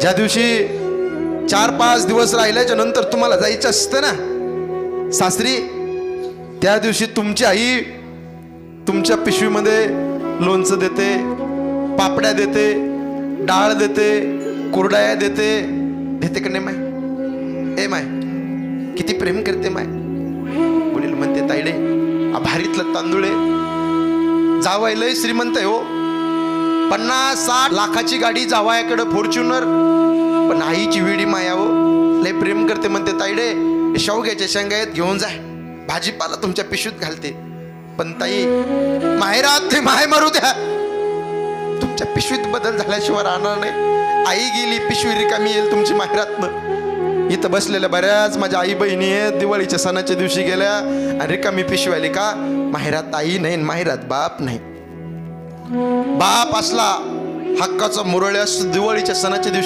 ज्या दिवशी 4-5 दिवस राहिल्याच्या नंतर तुम्हाला जायचं असतं ना सासरी, त्या दिवशी तुमची आई तुमच्या पिशवीमध्ये लोणचं देते, पापड्या देते, डाळ देते, कुरडाया देते. देते का नाही माय? ए माय, किती प्रेम करते माय. वडील म्हणते ताईडे भारीतलं तांदूळ आहे, जावई लय श्रीमंत आहे हो, 50-60 लाखाची गाडी जावयाकडे फॉर्च्युनर, पण आईची वेडी माया हो, लय प्रेम करते. म्हणते ताईडे शेवग्याच्या शेंगा आहेत घेऊन जाय, भाजीपाला तुमच्या पिशवीत घालते. पण ताई माहेरात ते माय मारू द्या, तुमच्या पिशवीत बदल झाल्याशिवाय राहणार नाही. आई गेली पिशवी रिकामी येईल तुमची माहेरातनं. इथं बसलेल्या बऱ्याच माझ्या आई बहिणी आहेत, दिवाळीच्या सणाच्या दिवशी गेल्या आणि रिकामी पिशवी आली का? माहेरात आई नाही, माहेरात बाप नाही. बाप असला हक्काचा मुरळ्यास दिवाळीच्या सणाच्या दिवशी